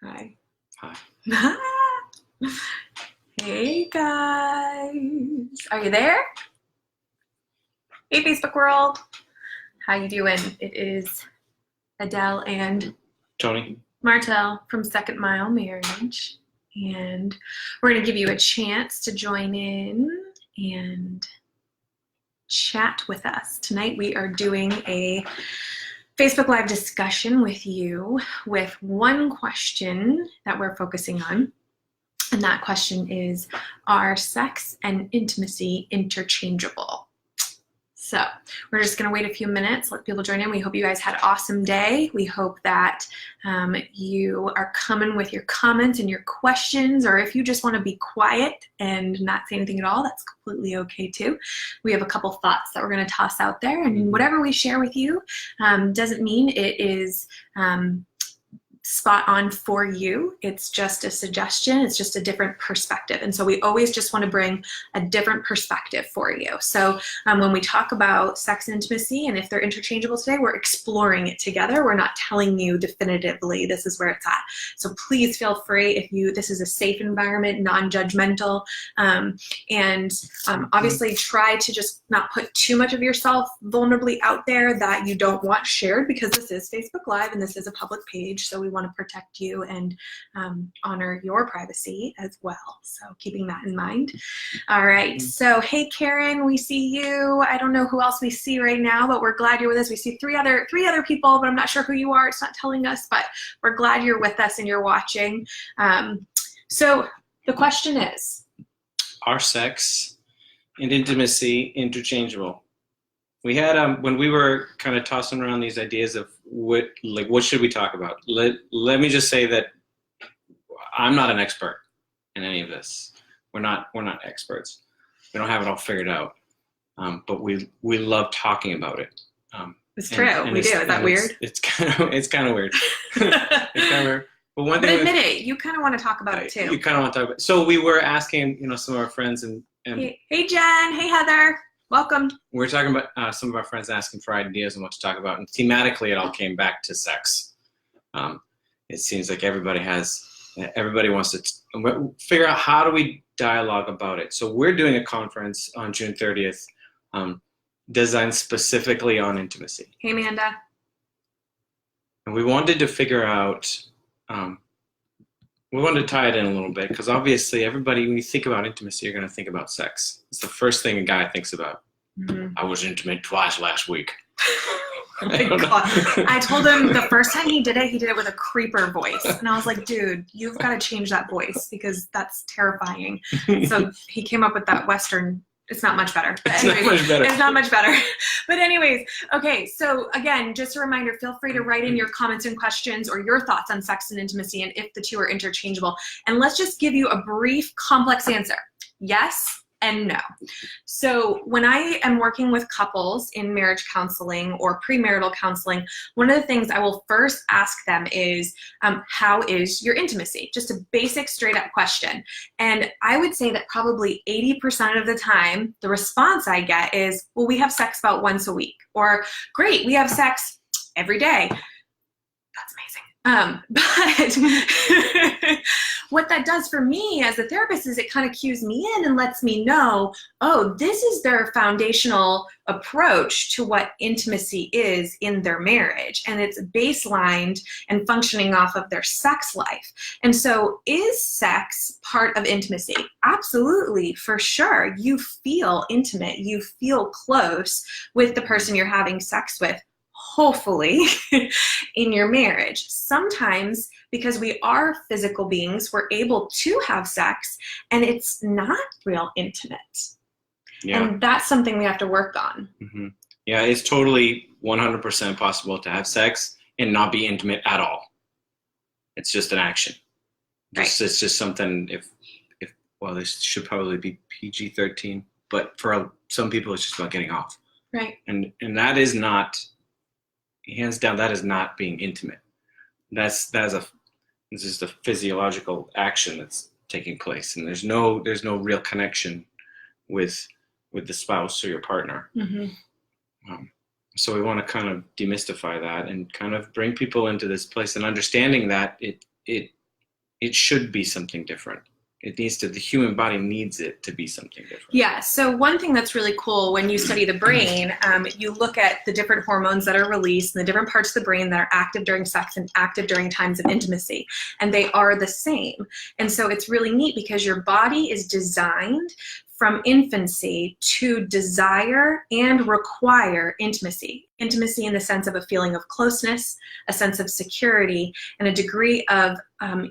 Hi. Hi. Hey guys. Are you there? Hey Facebook world. How you doing? It is Adele and Tony. Martel from Second Mile Marriage. And we're going to give you a chance to join in and chat with us. Tonight we are doing a Facebook Live discussion with you with one question that we're focusing on. And that question is, are sex and intimacy interchangeable? So we're just going to wait a few minutes, let people join in. We hope you guys had an awesome day. We hope that you are coming with your comments and your questions, or if you just want to be quiet and not say anything at all, that's completely okay too. We have a couple thoughts that we're going to toss out there, and whatever we share with you doesn't mean it is spot on for you. It's just a suggestion. It's just a different perspective. And so we always just want to bring a different perspective for you. So when we talk about sex and intimacy, and if they're interchangeable today, we're exploring it together. We're not telling you definitively this is where it's at. So please feel free, this is a safe environment, non-judgmental, and obviously try to just not put too much of yourself vulnerably out there that you don't want shared, because this is Facebook Live and this is a public page. So we want to protect you and honor your privacy as well. So keeping that in mind. All right. So, hey, Karen, we see you. I don't know who else we see right now, but we're glad you're with us. We see three other people, but I'm not sure who you are. It's not telling us, but we're glad you're with us and you're watching. So the question is, Are sex and intimacy interchangeable? We had when we were kind of tossing around these ideas of what should we talk about. Let me just say that I'm not an expert in any of this. We're not experts. We don't have it all figured out. But we love talking about it. It's true. And we do. Is that weird? It's kind of weird. It's kind of weird. But one thing. But admit it. You kind of want to talk about it too. You kind of want to talk about it. So we were asking, some of our friends and hey Jen. Hey Heather. Welcome. We're talking about some of our friends asking for ideas on what to talk about, and thematically it all came back to sex. It seems like everybody wants to figure out how do we dialogue about it. So we're doing a conference on June 30th designed specifically on intimacy. Hey Amanda. And we wanted to figure out, we wanted to tie it in a little bit, because obviously everybody, when you think about intimacy, you're going to think about sex. It's the first thing a guy thinks about. Mm-hmm. I was intimate twice last week. Oh my God. I told him the first time he did it with a creeper voice. And I was like, dude, you've got to change that voice because that's terrifying. So he came up with that Western. It's not much better. But anyways, it's not much better. But anyways, okay. So again, just a reminder, feel free to write in your comments and questions or your thoughts on sex and intimacy and if the two are interchangeable. And let's just give you a brief, complex answer. Yes and no. So when I am working with couples in marriage counseling or premarital counseling, one of the things I will first ask them is, how is your intimacy? Just a basic straight up question. And I would say that probably 80% of the time, the response I get is, well, we have sex about once a week, or great, we have sex every day. That's amazing. But what that does for me as a therapist is it kind of cues me in and lets me know, oh, this is their foundational approach to what intimacy is in their marriage. And it's baselined and functioning off of their sex life. And so is sex part of intimacy? Absolutely, for sure. You feel intimate. You feel close with the person you're having sex with, hopefully, in your marriage. Sometimes, because we are physical beings, we're able to have sex and it's not real intimate. Yeah. And that's something we have to work on. Mm-hmm. Yeah, it's totally 100% possible to have sex and not be intimate at all. It's just an action. Right. It's just something, well, this should probably be PG-13, but for some people it's just about getting off. Right. And that is not, hands down, that is not being intimate. This is the physiological action that's taking place, and there's no real connection with the spouse or your partner. Mm-hmm. So we want to kind of demystify that and kind of bring people into this place and understanding that it it should be something different. The human body needs it to be something different. Yeah, so one thing that's really cool when you study the brain, you look at the different hormones that are released and the different parts of the brain that are active during sex and active during times of intimacy, and they are the same. And so it's really neat because your body is designed from infancy to desire and require intimacy. Intimacy in the sense of a feeling of closeness, a sense of security, and a degree of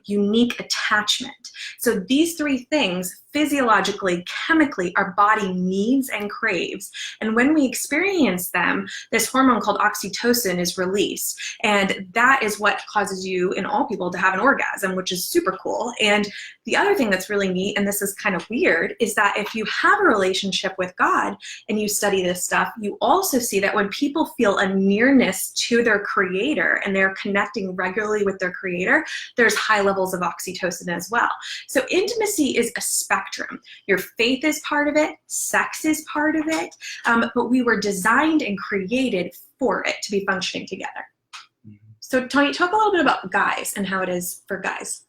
unique attachment. So these three things, physiologically, chemically, our body needs and craves. And when we experience them, this hormone called oxytocin is released. And that is what causes you, in all people, to have an orgasm, which is super cool. And the other thing that's really neat, and this is kind of weird, is that if you have a relationship with God and you study this stuff, you also see that when people feel a nearness to their creator and they're connecting regularly with their creator, there's high levels of oxytocin as well. So intimacy is a spectrum. Your faith is part of it, sex is part of it, but we were designed and created for it to be functioning together. So Tony, talk a little bit about guys and how it is for guys.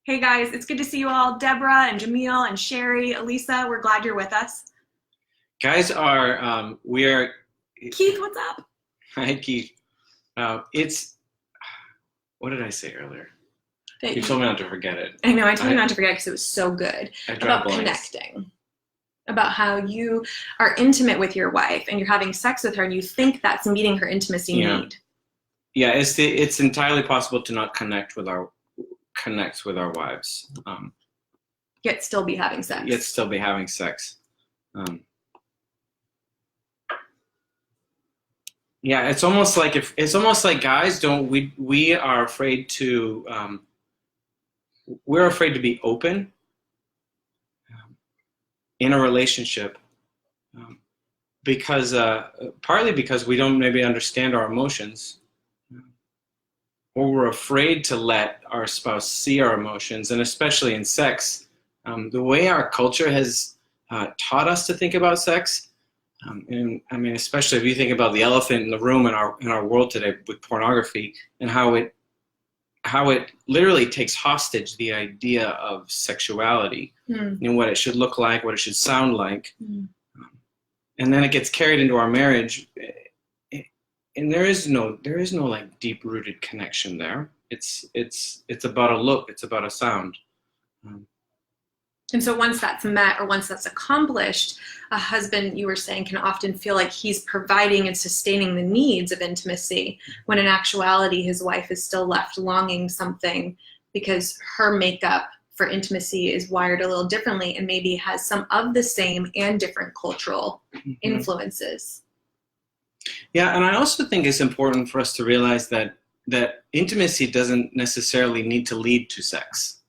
Hey guys, it's good to see you all. Deborah and Jamil and Sherry, Elisa, we're glad you're with us. Guys are, we are... Keith, what's up? Hi, Keith. It's, what did I say earlier? That You told me not to forget it. I know, I told you not to forget because it was so good. About blanks. connecting. About how you are intimate with your wife and you're having sex with her and you think that's meeting her intimacy need. Yeah, it's entirely possible to not connect with our wives. Yet still be having sex. Yeah, it's almost like guys we are afraid to we're afraid to be open in a relationship because partly because we don't maybe understand our emotions, or we're afraid to let our spouse see our emotions, and especially in sex, the way our culture has taught us to think about sex. And I mean, especially if you think about the elephant in the room in our world today with pornography, and how it literally takes hostage the idea of sexuality and what it should look like, what it should sound like, and then it gets carried into our marriage, and there is no like deep rooted connection there. It's about a look, it's about a sound. And so once that's met or once that's accomplished, a husband, you were saying, can often feel like he's providing and sustaining the needs of intimacy, when in actuality his wife is still left longing something because her makeup for intimacy is wired a little differently and maybe has some of the same and different cultural influences. Yeah, and I also think it's important for us to realize that intimacy doesn't necessarily need to lead to sex.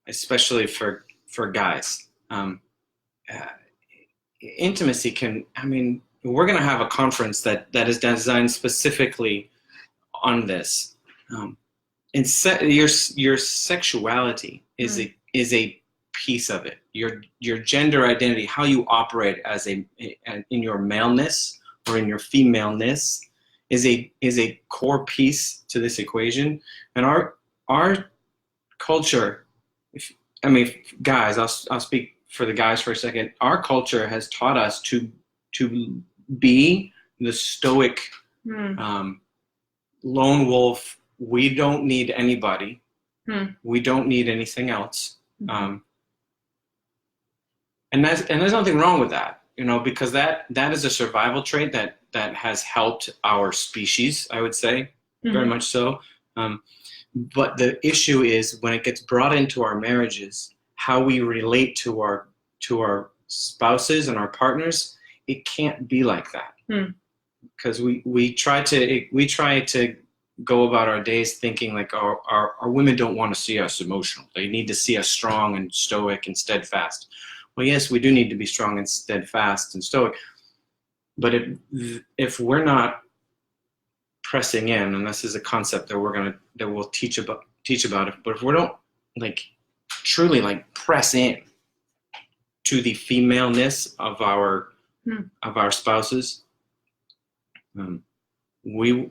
Especially for guys. Intimacy can, I mean, we're going to have a conference that is designed specifically on this. Your sexuality is a piece of it. Your gender identity, how you operate in your maleness or in your femaleness, is a core piece to this equation. And our culture, guys, I'll speak for the guys for a second. Our culture has taught us to be the stoic lone wolf. We don't need anybody. We don't need anything else. And there's nothing wrong with that, because that is a survival trait that has helped our species, I would say, very much so. But the issue is when it gets brought into our marriages, how we relate to our spouses and our partners, it can't be like that. Because we try to go about our days thinking like our women don't want to see us emotional. They need to see us strong and stoic and steadfast. Well, yes, we do need to be strong and steadfast and stoic. But if we're not pressing in, and this is a concept that we'll teach about it, but if we don't truly press in to the femaleness of our of our spouses, we're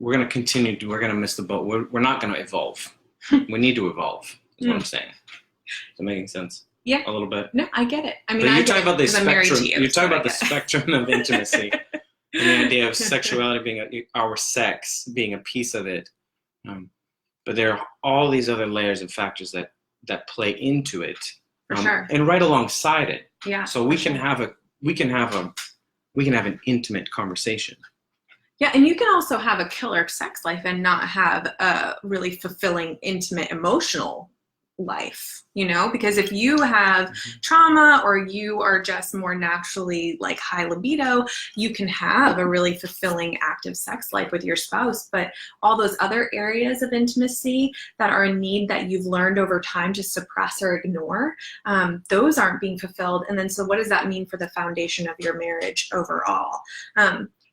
gonna continue to, we're gonna miss the boat. We're not gonna evolve. We need to evolve, is what I'm saying. Is that making sense? Yeah. A little bit. No, I get it. I mean, but you're talking about the I'm married spectrum. to you, You're talking so about the spectrum of intimacy, and the idea of sexuality being our sex being a piece of it. But there are all these other layers and factors that play into it, for sure, and right alongside it. Yeah. So we can have an intimate conversation. Yeah, and you can also have a killer sex life and not have a really fulfilling, intimate, emotional life, because if you have trauma or you are just more naturally like high libido, you can have a really fulfilling, active sex life with your spouse, but all those other areas of intimacy that are a need that you've learned over time to suppress or ignore, those aren't being fulfilled. And then so what does that mean for the foundation of your marriage overall?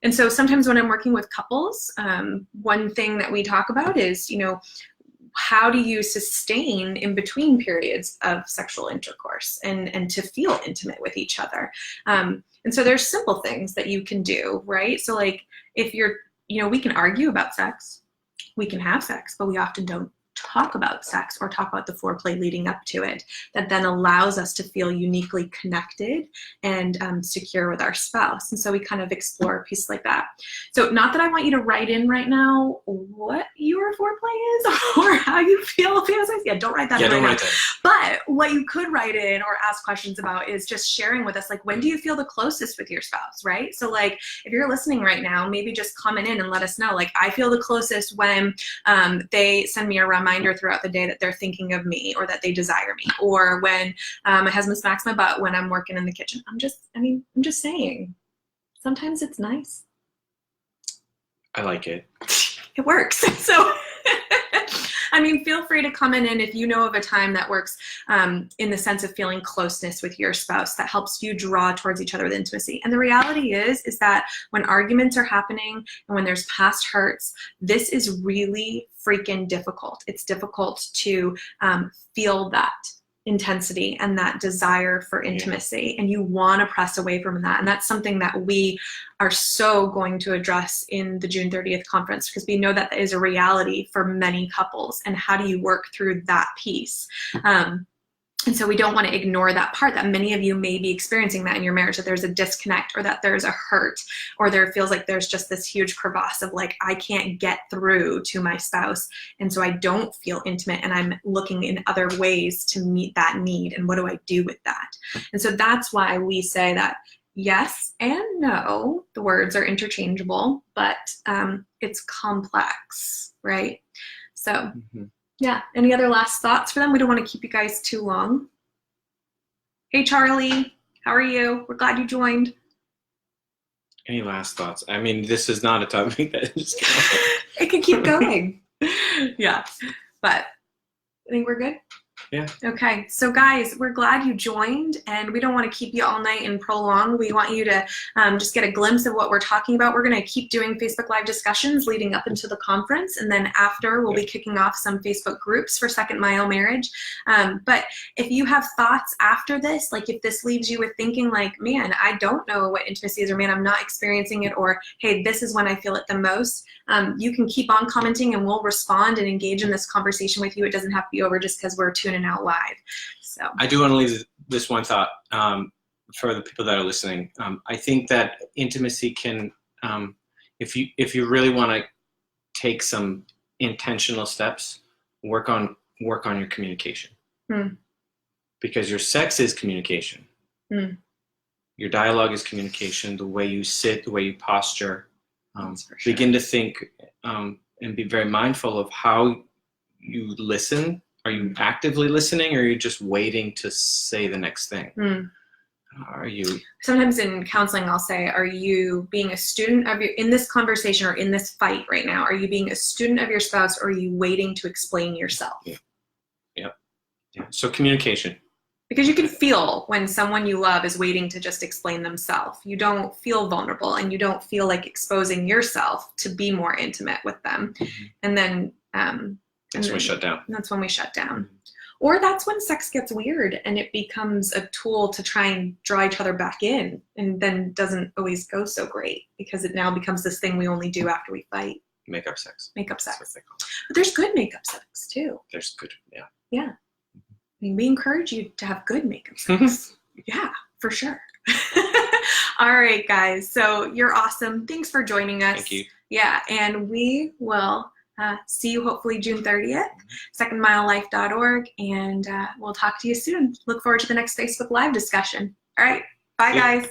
And so sometimes when I'm working with couples, one thing that we talk about is, how do you sustain in between periods of sexual intercourse and to feel intimate with each other? And so there's simple things that you can do, right? So like if you're, we can argue about sex, we can have sex, but we often don't talk about sex or talk about the foreplay leading up to it, that then allows us to feel uniquely connected and secure with our spouse. And so we kind of explore pieces like that. So not that I want you to write in right now what your foreplay is or how you feel. Yeah, don't write that in right now. But what you could write in or ask questions about is just sharing with us, like, when do you feel the closest with your spouse, right? So like if you're listening right now, maybe just comment in and let us know, like, I feel the closest when they send me a reminder throughout the day that they're thinking of me or that they desire me, or when my husband smacks my butt when I'm working in the kitchen. I'm just saying, sometimes it's nice. I like it. It works. So feel free to comment in if you know of a time that works in the sense of feeling closeness with your spouse that helps you draw towards each other with intimacy. And the reality is that when arguments are happening and when there's past hurts, this is really freaking difficult. It's difficult to feel that intensity and that desire for intimacy, and you want to press away from that. And that's something that we are so going to address in the June 30th conference, because we know that is a reality for many couples. And how do you work through that piece? And so we don't want to ignore that part, that many of you may be experiencing that in your marriage, that there's a disconnect or that there's a hurt, or there feels like there's just this huge crevasse of like, I can't get through to my spouse. And so I don't feel intimate, and I'm looking in other ways to meet that need. And what do I do with that? And so that's why we say that yes and no, the words are interchangeable, but it's complex, right? So yeah, any other last thoughts for them? We don't want to keep you guys too long. Hey, Charlie, how are you? We're glad you joined. Any last thoughts? This is not a topic that just it could keep going. Yeah, but I think we're good. Yeah. Okay, so guys, we're glad you joined, and we don't want to keep you all night and prolong. We want you to just get a glimpse of what we're talking about. We're going to keep doing Facebook Live discussions leading up into the conference, and then after we'll be kicking off some Facebook groups for Second Mile Marriage. But if you have thoughts after this, like if this leaves you with thinking like, man, I don't know what intimacy is, or man, I'm not experiencing it, or hey, this is when I feel it the most, you can keep on commenting and we'll respond and engage in this conversation with you. It doesn't have to be over just because we're tuning out live. So I do want to leave this one thought for the people that are listening. I think that intimacy can, if you really want to take some intentional steps, work on your communication. Because your sex is communication. Your dialogue is communication. The way you sit, the way you posture. Begin to think and be very mindful of how you listen. Are you actively listening, or are you just waiting to say the next thing? Are you? Sometimes in counseling, I'll say, are you being a student of in this conversation or in this fight right now? Are you being a student of your spouse, or are you waiting to explain yourself? Yeah. So communication. Because you can feel when someone you love is waiting to just explain themselves. You don't feel vulnerable, and you don't feel like exposing yourself to be more intimate with them. And then that's when we shut down. That's when we shut down. Or that's when sex gets weird and it becomes a tool to try and draw each other back in, and then doesn't always go so great because it now becomes this thing we only do after we fight. Makeup sex. Makeup That's sex. what they call it. But there's good makeup sex too. There's good, yeah. Yeah. I mean, we encourage you to have good makeup sex. Yeah, for sure. All right, guys. So you're awesome. Thanks for joining us. Thank you. Yeah, and we will see you hopefully June 30th, secondmilelife.org, and we'll talk to you soon. Look forward to the next Facebook Live discussion. All right. Bye, guys.